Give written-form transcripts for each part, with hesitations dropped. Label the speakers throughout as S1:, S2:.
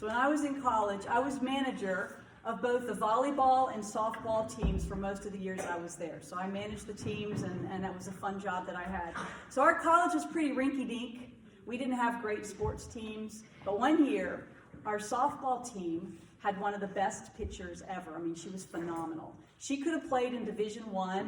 S1: So when I was in college, I was manager of both the volleyball and softball teams for most of the years I was there. So I managed the teams, and that was a fun job that I had. So our college was pretty rinky-dink. We didn't have great sports teams, but one year, our softball team had one of the best pitchers ever. I mean, she was phenomenal. She could have played in Division I,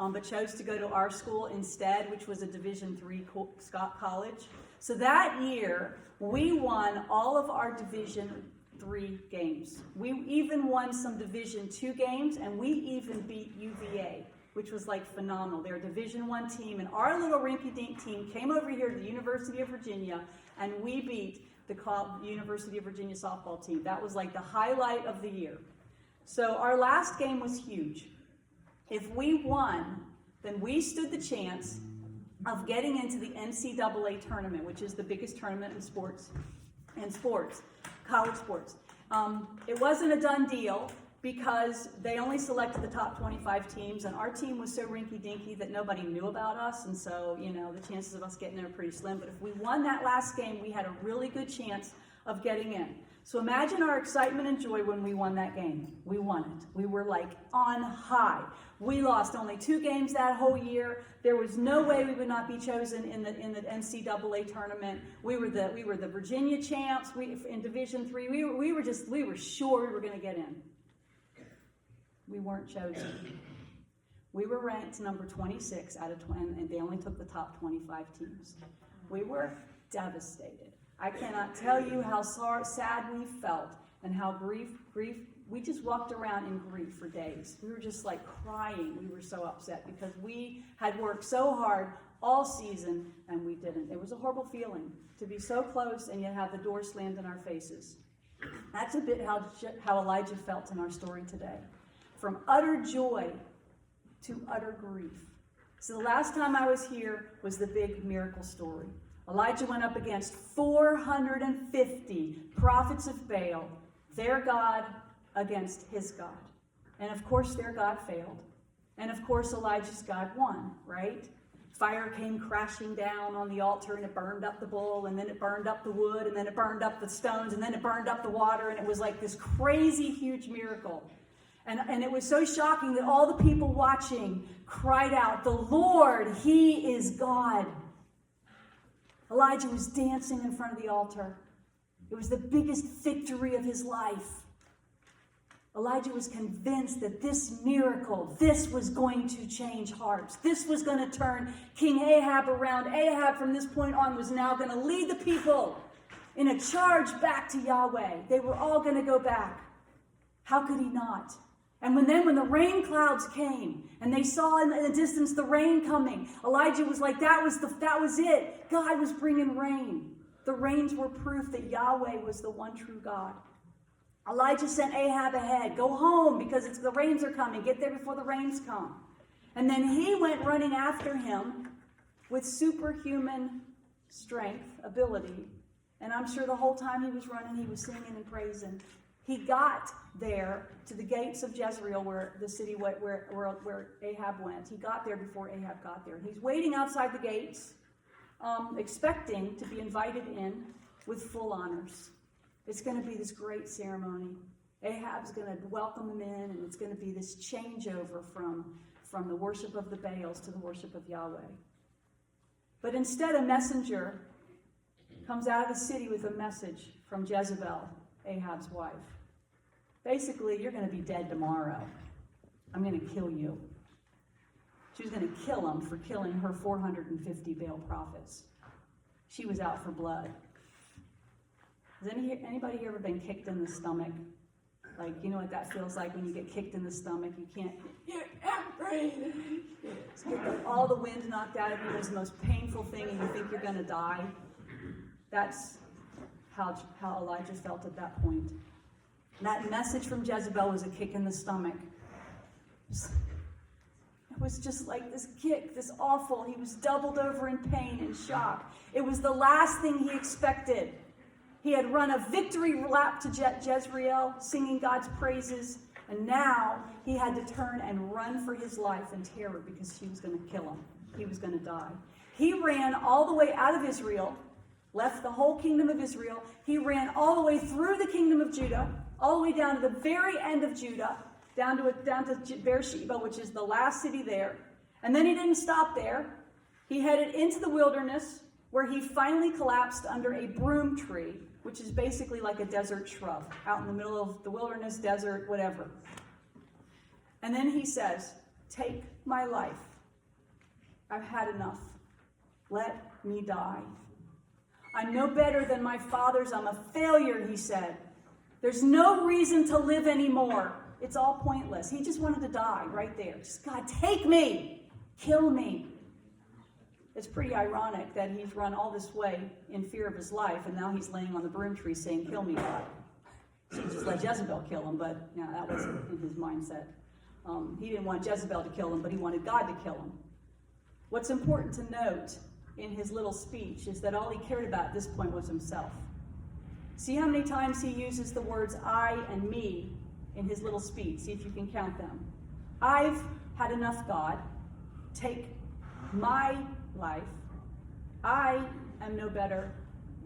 S1: but chose to go to our school instead, which was a Division III Scott College. So that year, we won all of our Division III games. We even won some Division II games, and we even beat UVA, which was like phenomenal. They're a Division I team, and our little rinky-dink team came over here to the University of Virginia, and we beat the University of Virginia softball team. That was like the highlight of the year. So our last game was huge. If we won, then we stood the chance of getting into the NCAA tournament, which is the biggest tournament in sports, college sports. It wasn't a done deal because they only selected the top 25 teams, and our team was so rinky-dinky that nobody knew about us, and so, the chances of us getting there are pretty slim. But if we won that last game, we had a really good chance of getting in. So imagine our excitement and joy when we won that game. We won it. We were like on high. We lost only 2 games that whole year. There was no way we would not be chosen in the NCAA tournament. We were the Virginia champs. In Division III. We were sure we were going to get in. We weren't chosen. We were ranked number 26 out of 20, and they only took the top 25 teams. We were devastated. I cannot tell you how sad we felt and how grief, we just walked around in grief for days. We were just like crying. We were so upset because we had worked so hard all season and we didn't. It was a horrible feeling to be so close and yet have the door slammed in our faces. That's a bit how Elijah felt in our story today. From utter joy to utter grief. So the last time I was here was the big miracle story. Elijah went up against 450 prophets of Baal, their God against his God. And of course their God failed. And of course Elijah's God won, right? Fire came crashing down on the altar and it burned up the bull, and then it burned up the wood, and then it burned up the stones, and then it burned up the water, and it was like this crazy huge miracle. And it was so shocking that all the people watching cried out, "The Lord, He is God." Elijah was dancing in front of the altar. It was the biggest victory of his life. Elijah was convinced that this miracle, this was going to change hearts. This was going to turn King Ahab around. Ahab, from this point on, was now going to lead the people in a charge back to Yahweh. They were all going to go back. How could he not? And when the rain clouds came and they saw in the distance the rain coming, Elijah was like, that was it. God was bringing rain. The rains were proof that Yahweh was the one true God. Elijah sent Ahab ahead. Go home because the rains are coming. Get there before the rains come. And then he went running after him with superhuman strength, ability. And I'm sure the whole time he was running, he was singing and praising. He got there to the gates of Jezreel, where the city where Ahab went. He got there before Ahab got there. He's waiting outside the gates, expecting to be invited in with full honors. It's going to be this great ceremony. Ahab's going to welcome him in, and it's going to be this changeover from the worship of the Baals to the worship of Yahweh. But instead, a messenger comes out of the city with a message from Jezebel, Ahab's wife. Basically, you're going to be dead tomorrow. I'm going to kill you. She was going to kill him for killing her 450 Baal prophets. She was out for blood. Has anybody here ever been kicked in the stomach? Like, you know what that feels like when you get kicked in the stomach? You can't breathe. It's get all the wind knocked out of you. It's the most painful thing, and you think you're going to die. That's how Elijah felt at that point. That message from Jezebel was a kick in the stomach. It was just like this kick, this awful. He was doubled over in pain and shock. It was the last thing he expected. He had run a victory lap to Jezreel, singing God's praises, and now he had to turn and run for his life in terror because she was going to kill him. He was going to die. He ran all the way out of Israel left the whole kingdom of Israel. He ran all the way through the kingdom of Judah, all the way down to the very end of Judah, down to Beersheba, which is the last city there. And then he didn't stop there. He headed into the wilderness, where he finally collapsed under a broom tree, which is basically like a desert shrub, out in the middle of the wilderness, desert, whatever. And then he says, "Take my life. I've had enough. Let me die. I'm no better than my fathers. I'm a failure," he said. "There's no reason to live anymore. It's all pointless." He just wanted to die right there. Just, "God, take me. Kill me." It's pretty ironic that he's run all this way in fear of his life, and now he's laying on the broom tree saying, "Kill me, God." So just let Jezebel kill him, but that wasn't in his mindset. He didn't want Jezebel to kill him, but he wanted God to kill him. What's important to note in his little speech is that all he cared about at this point was himself. See how many times he uses the words "I" and "me" in his little speech. See if you can count them. "I've had enough, God. Take my life. I am no better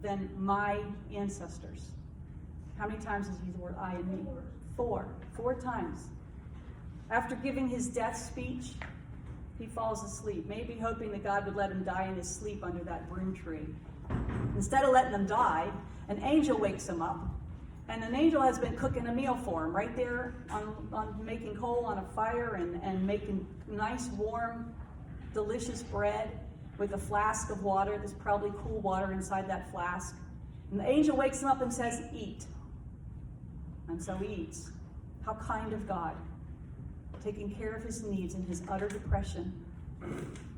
S1: than my ancestors." How many times does he use the word "I" and "me"? Four times. After giving his death speech, he falls asleep, maybe hoping that God would let him die in his sleep under that broom tree. Instead of letting him die, an angel wakes him up, and an angel has been cooking a meal for him right there on making coal on a fire and making nice, warm, delicious bread with a flask of water. There's probably cool water inside that flask. And the angel wakes him up and says, "Eat." And so he eats. How kind of God, taking care of his needs in his utter depression.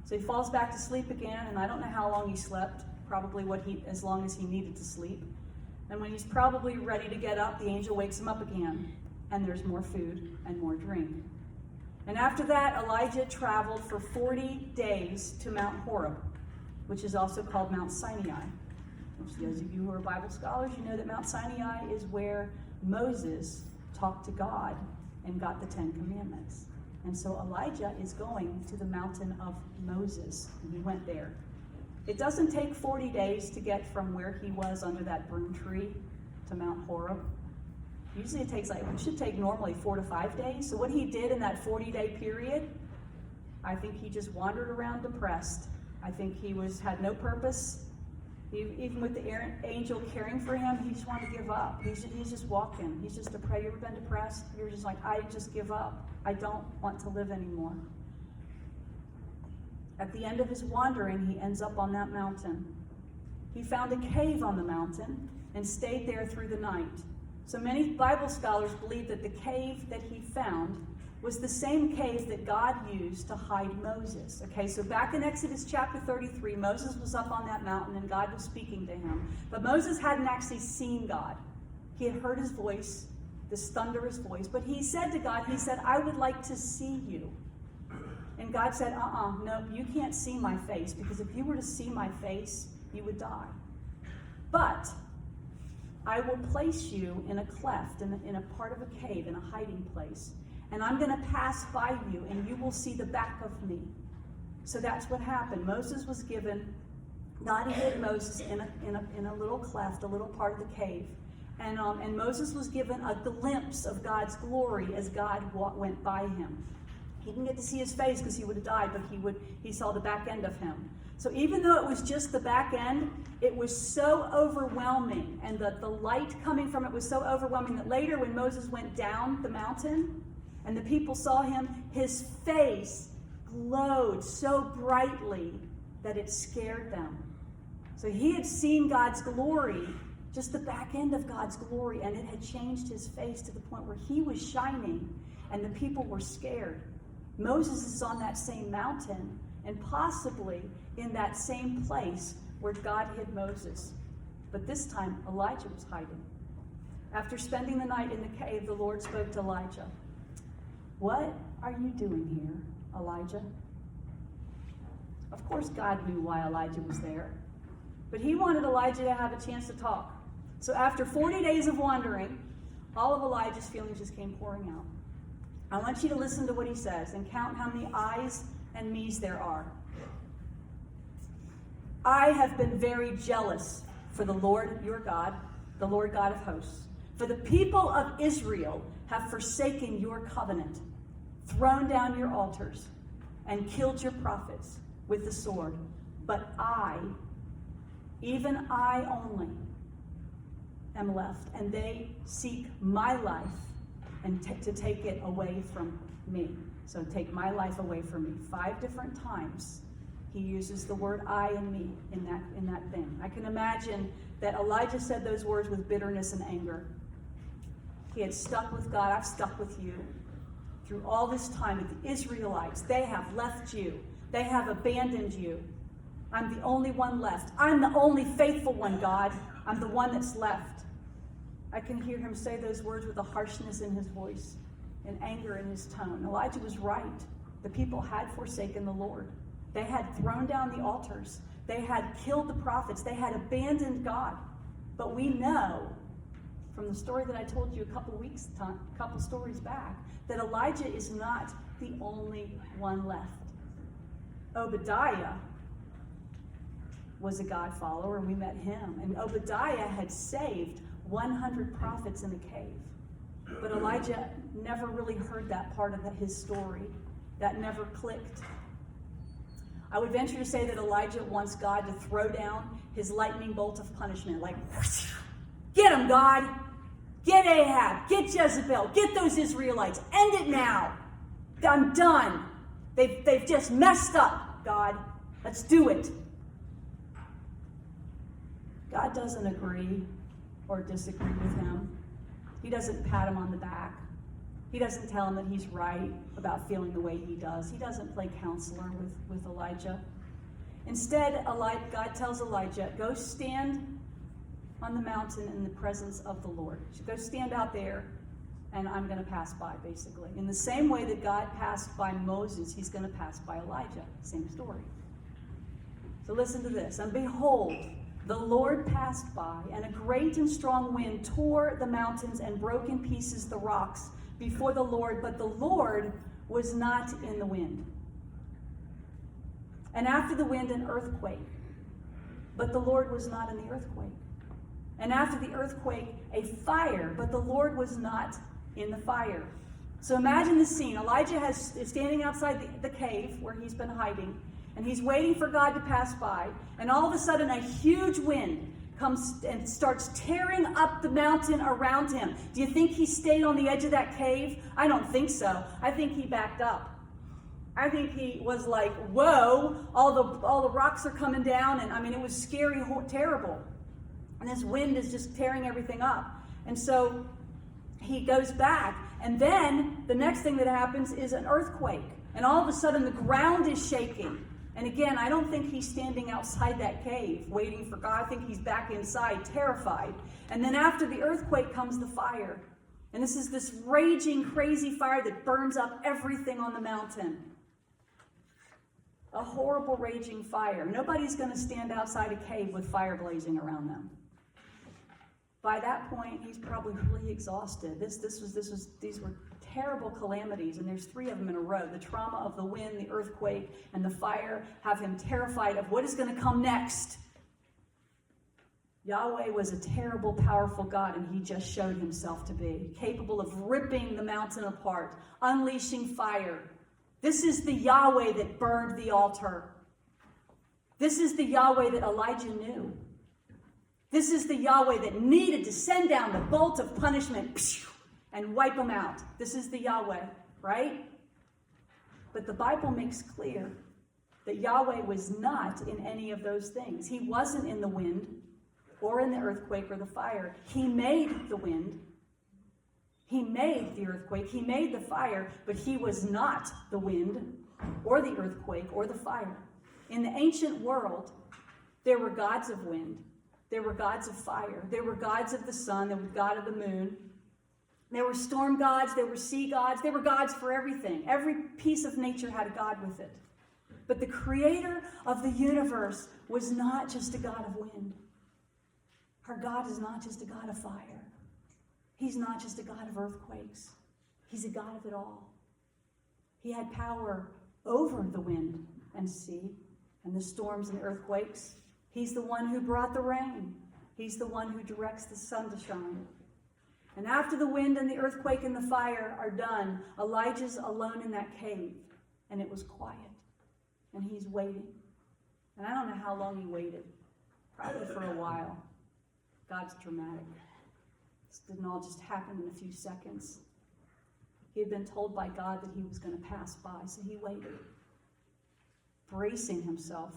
S1: So he falls back to sleep again, and I don't know how long he slept, probably as long as he needed to sleep. And when he's probably ready to get up, the angel wakes him up again, and there's more food and more drink. And after that, Elijah traveled for 40 days to Mount Horeb, which is also called Mount Sinai. Which, those of you who are Bible scholars, you know that Mount Sinai is where Moses talked to God and got the 10 Commandments. And so Elijah is going to the mountain of Moses, and he went there. It doesn't take 40 days to get from where he was under that broom tree to Mount Horeb. Usually it should take normally 4 to 5 days. So what he did in that 40-day period, I think he just wandered around depressed. I think he had no purpose. Even with the angel caring for him, he just wanted to give up. He's just walking. He's just depressed. You ever been depressed? You're just like, "I just give up. I don't want to live anymore." At the end of his wandering, he ends up on that mountain. He found a cave on the mountain and stayed there through the night. So many Bible scholars believe that the cave that he found was the same cave that God used to hide Moses. Okay, so back in Exodus chapter 33, Moses was up on that mountain and God was speaking to him. But Moses hadn't actually seen God. He had heard his voice, this thunderous voice. But he said to God, "I would like to see you." And God said, "No, you can't see my face, because if you were to see my face, you would die. But I will place you in a cleft, in a part of a cave, in a hiding place. And I'm going to pass by you, and you will see the back of me." So that's what happened. Moses was given, God hid Moses in a little cleft, a little part of the cave. And Moses was given a glimpse of God's glory as God went by him. He didn't get to see his face because he would have died, but he saw the back end of him. So even though it was just the back end, it was so overwhelming, and the light coming from it was so overwhelming that later when Moses went down the mountain and the people saw him, his face glowed so brightly that it scared them. So he had seen God's glory, just the back end of God's glory, and it had changed his face to the point where he was shining and the people were scared. Moses is on that same mountain and possibly in that same place where God hid Moses. But this time, Elijah was hiding. After spending the night in the cave, the Lord spoke to Elijah. "What are you doing here, Elijah?" Of course, God knew why Elijah was there, but he wanted Elijah to have a chance to talk. So after 40 days of wandering, all of Elijah's feelings just came pouring out. I want you to listen to what he says and count how many I's me's there are. "I have been very jealous for the Lord your God, the Lord God of hosts. For the people of Israel have forsaken your covenant, thrown down your altars, and killed your prophets with the sword. But I, even I only, am left, and they seek my life and to take it away from me. So take my life away from me. 5 different times he uses the word I and me in that thing. I can imagine that Elijah said those words with bitterness and anger. He had stuck with God. I've stuck with you. Through all this time with the Israelites, they have left you. They have abandoned you. I'm the only one left. I'm the only faithful one, God. I'm the one that's left. I can hear him say those words with a harshness in his voice and anger in his tone. Elijah was right. The people had forsaken the Lord. They had thrown down the altars. They had killed the prophets. They had abandoned God. But we know from the story that I told you a couple stories back, that Elijah is not the only one left. Obadiah was a God follower, and we met him. And Obadiah had saved 100 prophets in a cave. But Elijah never really heard that part of his story. That never clicked. I would venture to say that Elijah wants God to throw down his lightning bolt of punishment. Like, get him, God! Get Ahab! Get Jezebel! Get those Israelites! End it now! I'm done! They've just messed up, God. Let's do it. God doesn't agree or disagree with him. He doesn't pat him on the back. He doesn't tell him that he's right about feeling the way he does. He doesn't play counselor with Elijah. Instead, God tells Elijah, go stand on the mountain in the presence of the Lord. So go stand out there, and I'm going to pass by, basically. In the same way that God passed by Moses, he's going to pass by Elijah. Same story. So listen to this. And behold, the Lord passed by, and a great and strong wind tore the mountains and broke in pieces the rocks before the Lord, but the Lord was not in the wind. And after the wind, an earthquake, but the Lord was not in the earthquake. And after the earthquake, a fire, but the Lord was not in the fire. So imagine the scene. Elijah is standing outside the cave where he's been hiding, and he's waiting for God to pass by, and all of a sudden a huge wind comes and starts tearing up the mountain around him. Do you think he stayed on the edge of that cave? I don't think so. I think he backed up. I think he was like, whoa, all the rocks are coming down, and I mean, it was scary, terrible. And this wind is just tearing everything up. And so he goes back. And then the next thing that happens is an earthquake. And all of a sudden the ground is shaking. And again, I don't think he's standing outside that cave waiting for God. I think he's back inside, terrified. And then after the earthquake comes the fire. And this is this raging, crazy fire that burns up everything on the mountain. A horrible, raging fire. Nobody's going to stand outside a cave with fire blazing around them. By that point, he's probably really exhausted. These were terrible calamities, and there's 3 of them in a row. The trauma of the wind, the earthquake, and the fire have him terrified of what is going to come next. Yahweh was a terrible, powerful God, and he just showed himself to be capable of ripping the mountain apart, unleashing fire. This is the Yahweh that burned the altar. This is the Yahweh that Elijah knew. This is the Yahweh that needed to send down the bolt of punishment and wipe them out. This is the Yahweh, right? But the Bible makes clear that Yahweh was not in any of those things. He wasn't in the wind or in the earthquake or the fire. He made the wind. He made the earthquake. He made the fire, but he was not the wind or the earthquake or the fire. In the ancient world, there were gods of wind. There were gods of fire. There were gods of the sun. There was God of the moon. There were storm gods. There were sea gods. There were gods for everything. Every piece of nature had a god with it. But the creator of the universe was not just a God of wind. Our God is not just a God of fire. He's not just a God of earthquakes. He's a God of it all. He had power over the wind and sea and the storms and earthquakes. He's the one who brought the rain. He's the one who directs the sun to shine. And after the wind and the earthquake and the fire are done, Elijah's alone in that cave, and it was quiet. And he's waiting. And I don't know how long he waited. Probably for a while. God's dramatic. This didn't all just happen in a few seconds. He had been told by God that he was going to pass by, so he waited, bracing himself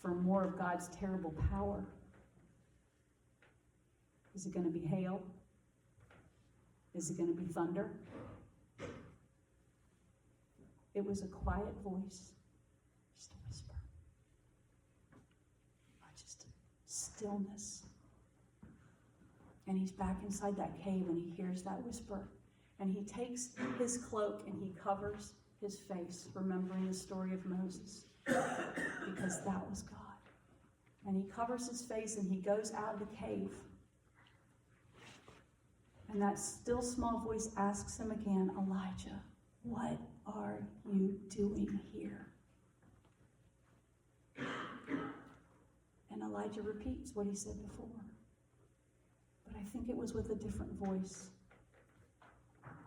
S1: for more of God's terrible power. Is it going to be hail? Is it going to be thunder? It was a quiet voice, just a whisper, just stillness. And he's back inside that cave and he hears that whisper. And he takes his cloak and he covers his face, remembering the story of Moses, because that was God. And he covers his face and he goes out of the cave. And that still small voice asks him again, Elijah, what are you doing here? And Elijah repeats what he said before. But I think it was with a different voice.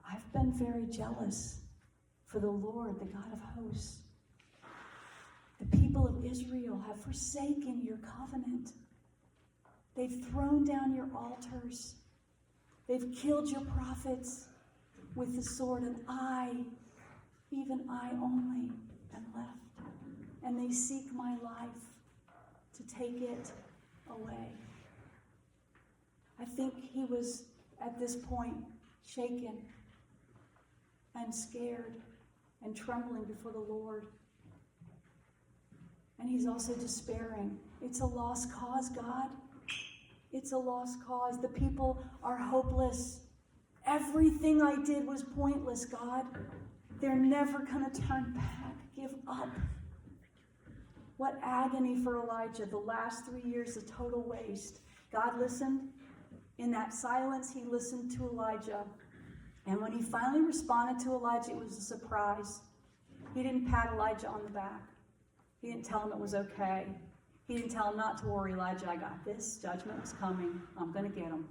S1: I've been very jealous for the Lord, the God of hosts. The people of Israel have forsaken your covenant. They've thrown down your altars. They've killed your prophets with the sword, and I, even I only, am left. And they seek my life to take it away. I think he was, at this point, shaken and scared and trembling before the Lord. And he's also despairing. It's a lost cause, God. It's a lost cause. The people are hopeless. Everything I did was pointless, God. They're never going to turn back. Give up. What agony for Elijah. The last 3 years, a total waste. God listened. In that silence, he listened to Elijah. And when he finally responded to Elijah, it was a surprise. He didn't pat Elijah on the back. He didn't tell him it was okay. He didn't tell him not to worry, Elijah, I got this. Judgment was coming. I'm going to get him.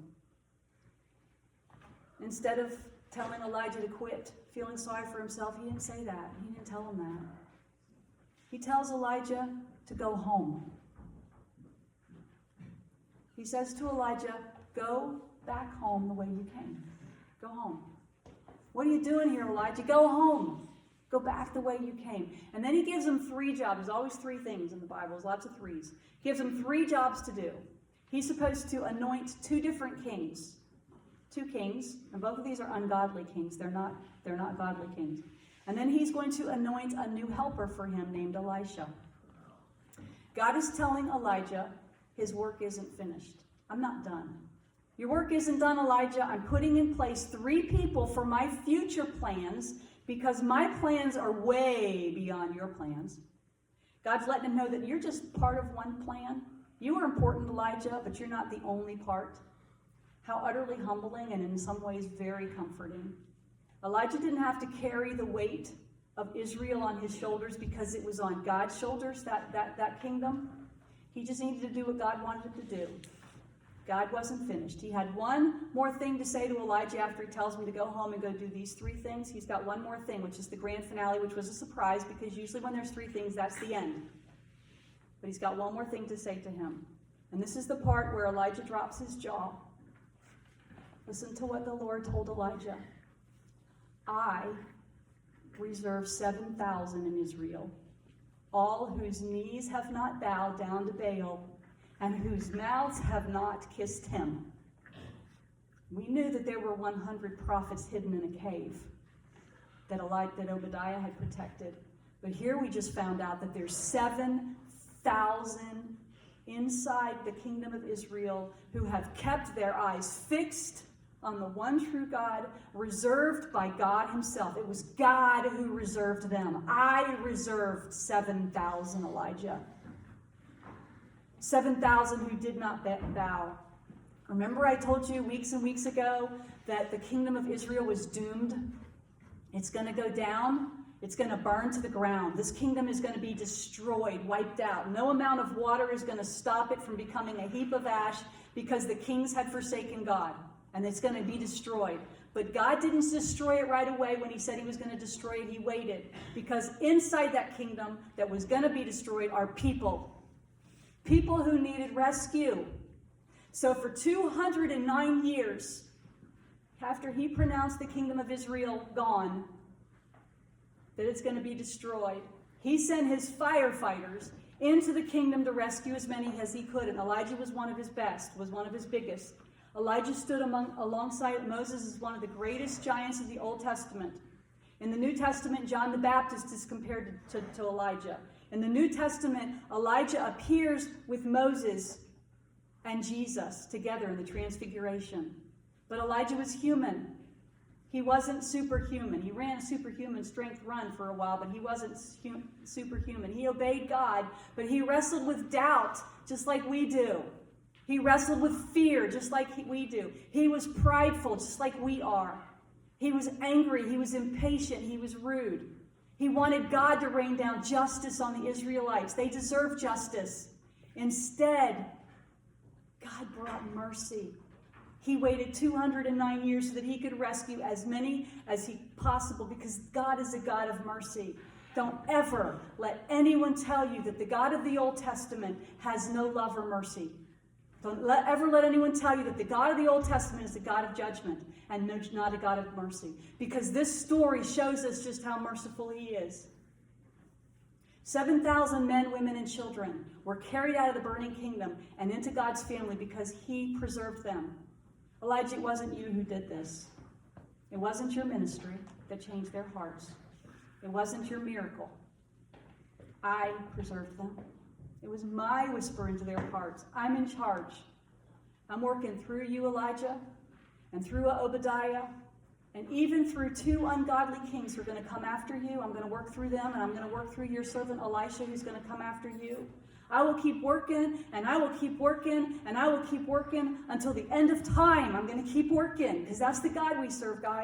S1: Instead of telling Elijah to quit, feeling sorry for himself, he didn't say that. He didn't tell him that. He tells Elijah to go home. He says to Elijah, go back home the way you came. Go home. What are you doing here, Elijah? Go home. Go back the way you came. And then he gives him 3 jobs. There's always 3 things in the Bible. There's lots of 3s. He gives him 3 jobs to do. He's supposed to anoint 2 different kings. 2 kings, and both of these are ungodly kings. They're not godly kings. And then he's going to anoint a new helper for him named Elisha. God is telling Elijah his work isn't finished. I'm not done. Your work isn't done, Elijah. I'm putting in place 3 people for my future plans because my plans are way beyond your plans. God's letting him know that you're just part of one plan. You are important, Elijah, but you're not the only part. How utterly humbling and in some ways very comforting. Elijah didn't have to carry the weight of Israel on his shoulders because it was on God's shoulders, that kingdom. He just needed to do what God wanted him to do. God wasn't finished. He had one more thing to say to Elijah after he tells him to go home and go do these 3 things. He's got one more thing, which is the grand finale, which was a surprise because usually when there's 3 things, that's the end. But he's got one more thing to say to him. And this is the part where Elijah drops his jaw. Listen to what the Lord told Elijah. I reserve 7,000 in Israel, all whose knees have not bowed down to Baal, and whose mouths have not kissed him. We knew that there were 100 prophets hidden in a cave that Obadiah had protected. But here we just found out that there's 7,000 inside the kingdom of Israel who have kept their eyes fixed on the one true God, reserved by God himself. It was God who reserved them. I reserved 7,000, Elijah. 7,000 who did not bow. Remember I told you weeks and weeks ago that the kingdom of Israel was doomed? It's going to go down. It's going to burn to the ground. This kingdom is going to be destroyed, wiped out. No amount of water is going to stop it from becoming a heap of ash. because the kings had forsaken God, and it's going to be destroyed. But God didn't destroy it right away when he said he was going to destroy it. He waited, because inside that kingdom that was going to be destroyed are people. People who needed rescue. So for 209 years, after he pronounced the kingdom of Israel gone, that it's going to be destroyed, he sent his firefighters into the kingdom to rescue as many as he could. And Elijah was one of his best, was one of his biggest. Elijah stood alongside Moses as one of the greatest giants of the Old Testament. In the New Testament, John the Baptist is compared to Elijah. In the New Testament, Elijah appears with Moses and Jesus together in the Transfiguration. But Elijah was human. He wasn't superhuman. He ran a superhuman strength run for a while, but he wasn't superhuman. He obeyed God, but he wrestled with doubt, just like we do. He wrestled with fear, just like we do. He was prideful, just like we are. He was angry. He was impatient. He was rude. He wanted God to rain down justice on the Israelites. They deserved justice. Instead, God brought mercy. He waited 209 years so that he could rescue as many as he possible, because God is a God of mercy. Don't ever let anyone tell you that the God of the Old Testament has no love or mercy. Don't ever let anyone tell you that the God of the Old Testament is a God of judgment and not a God of mercy. Because this story shows us just how merciful he is. 7,000 men, women, and children were carried out of the burning kingdom and into God's family because he preserved them. Elijah, it wasn't you who did this. It wasn't your ministry that changed their hearts. It wasn't your miracle. I preserved them. It was my whisper into their hearts. I'm in charge. I'm working through you, Elijah, and through Obadiah, and even through 2 ungodly kings who are going to come after you. I'm going to work through them, and I'm going to work through your servant Elisha, who's going to come after you. I will keep working, and I will keep working, and I will keep working until the end of time. I'm going to keep working, because that's the God we serve, guys.